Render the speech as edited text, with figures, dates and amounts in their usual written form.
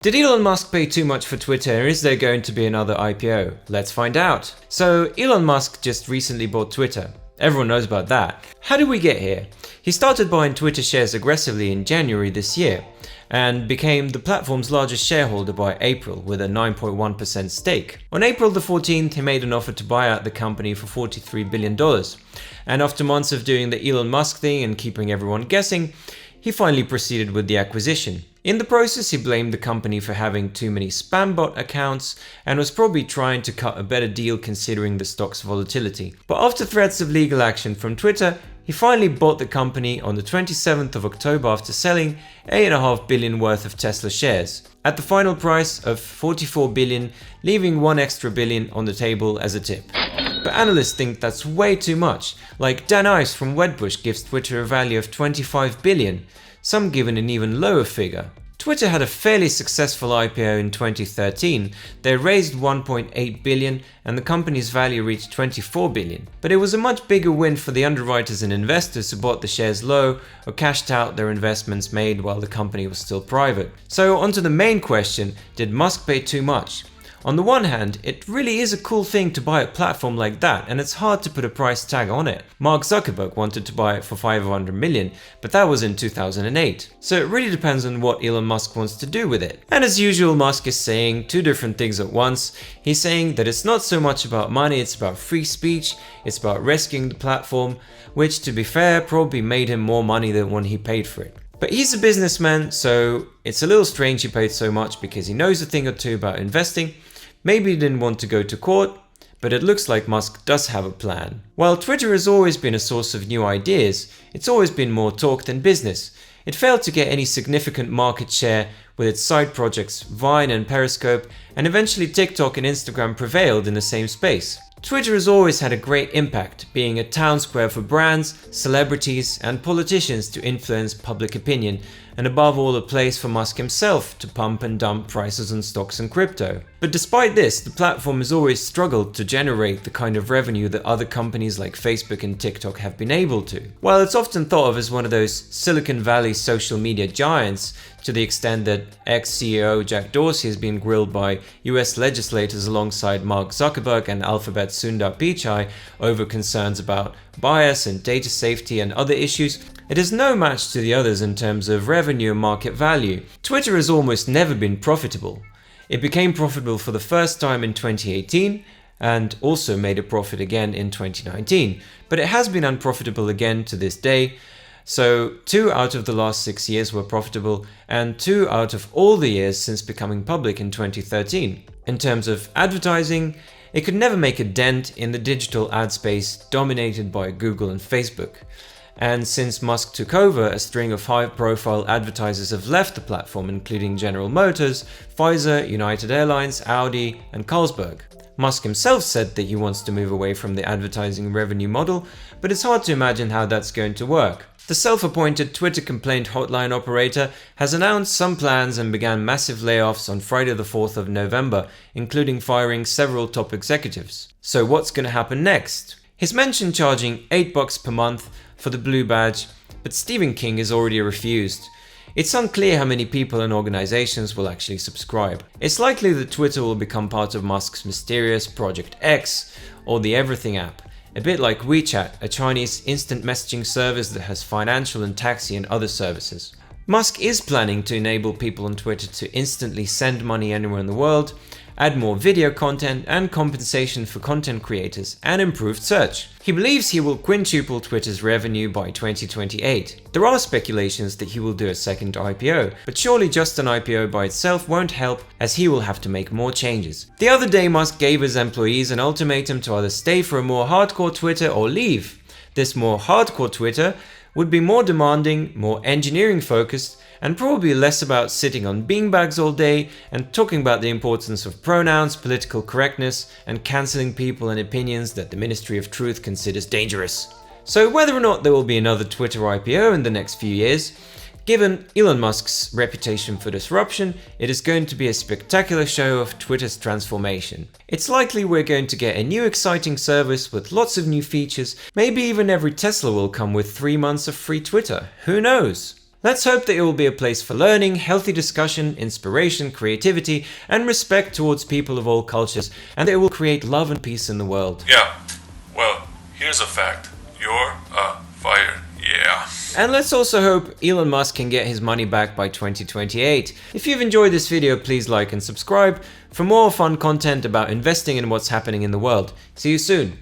Did Elon Musk pay too much for Twitter, or is there going to be another IPO? Let's find out. So Elon Musk just recently bought Twitter. Everyone knows about that. How did we get here? He started buying Twitter shares aggressively in January this year and became the platform's largest shareholder by April with a 9.1% stake. On April the 14th, he made an offer to buy out the company for $43 billion. And after months of doing the Elon Musk thing and keeping everyone guessing, he finally proceeded with the acquisition. In the process, he blamed the company for having too many spam bot accounts and was probably trying to cut a better deal considering the stock's volatility. But after threats of legal action from Twitter, he finally bought the company on the 27th of October after selling $8.5 billion worth of Tesla shares, at the final price of $44 billion, leaving one extra billion on the table as a tip. But analysts think that's way too much, like Dan Ives from Wedbush gives Twitter a value of $25 billion, some give an even lower figure. Twitter had a fairly successful IPO in 2013. They raised $1.8 billion and the company's value reached $24 billion. But it was a much bigger win for the underwriters and investors who bought the shares low or cashed out their investments made while the company was still private. So onto the main question, did Musk pay too much? On the one hand, it really is a cool thing to buy a platform like that, and it's hard to put a price tag on it. Mark Zuckerberg wanted to buy it for $500 million, but that was in 2008. So it really depends on what Elon Musk wants to do with it. And as usual, Musk is saying two different things at once. He's saying that it's not so much about money, it's about free speech, it's about rescuing the platform, which to be fair probably made him more money than when he paid for it. But he's a businessman, so it's a little strange he paid so much because he knows a thing or two about investing. Maybe he didn't want to go to court, but it looks like Musk does have a plan. While Twitter has always been a source of new ideas, it's always been more talk than business. It failed to get any significant market share with its side projects Vine and Periscope, and eventually TikTok and Instagram prevailed in the same space. Twitter has always had a great impact, being a town square for brands, celebrities, and politicians to influence public opinion, and above all a place for Musk himself to pump and dump prices on stocks and crypto. But despite this, the platform has always struggled to generate the kind of revenue that other companies like Facebook and TikTok have been able to. While it's often thought of as one of those Silicon Valley social media giants, to the extent that ex-CEO Jack Dorsey has been grilled by US legislators alongside Mark Zuckerberg and Alphabet's Sundar Pichai over concerns about bias and data safety and other issues, it is no match to the others in terms of revenue and market value. Twitter has almost never been profitable. It became profitable for the first time in 2018 and also made a profit again in 2019, but it has been unprofitable again to this day. So 2 out of the last 6 years were profitable and 2 out of all the years since becoming public in 2013. In terms of advertising, it could never make a dent in the digital ad space dominated by Google and Facebook. And since Musk took over, a string of high-profile advertisers have left the platform, including General Motors, Pfizer, United Airlines, Audi, and Carlsberg. Musk himself said that he wants to move away from the advertising revenue model, but it's hard to imagine how that's going to work. The self-appointed Twitter complaint hotline operator has announced some plans and began massive layoffs on Friday the 4th of November, including firing several top executives. So what's going to happen next? He's mentioned charging $8 per month for the blue badge, but Stephen King has already refused. It's unclear how many people and organizations will actually subscribe. It's likely that Twitter will become part of Musk's mysterious Project X or the Everything app, a bit like WeChat, a Chinese instant messaging service that has financial and taxi and other services. Musk is planning to enable people on Twitter to instantly send money anywhere in the world, add more video content and compensation for content creators, and improved search. He believes he will quintuple Twitter's revenue by 2028. There are speculations that he will do a second IPO, but surely just an IPO by itself won't help, as he will have to make more changes. The other day, Musk gave his employees an ultimatum to either stay for a more hardcore Twitter or leave. This more hardcore Twitter would be more demanding, more engineering focused, and probably less about sitting on beanbags all day and talking about the importance of pronouns, political correctness, and cancelling people and opinions that the Ministry of Truth considers dangerous. So whether or not there will be another Twitter IPO in the next few years, given Elon Musk's reputation for disruption, it is going to be a spectacular show of Twitter's transformation. It's likely we're going to get a new exciting service with lots of new features. Maybe even every Tesla will come with 3 months of free Twitter. Who knows? Let's hope that it will be a place for learning, healthy discussion, inspiration, creativity, and respect towards people of all cultures, and that it will create love and peace in the world. Yeah, well, here's a fact. You're fired. Yeah. And let's also hope Elon Musk can get his money back by 2028. If you've enjoyed this video, please like and subscribe for more fun content about investing and what's happening in the world. See you soon.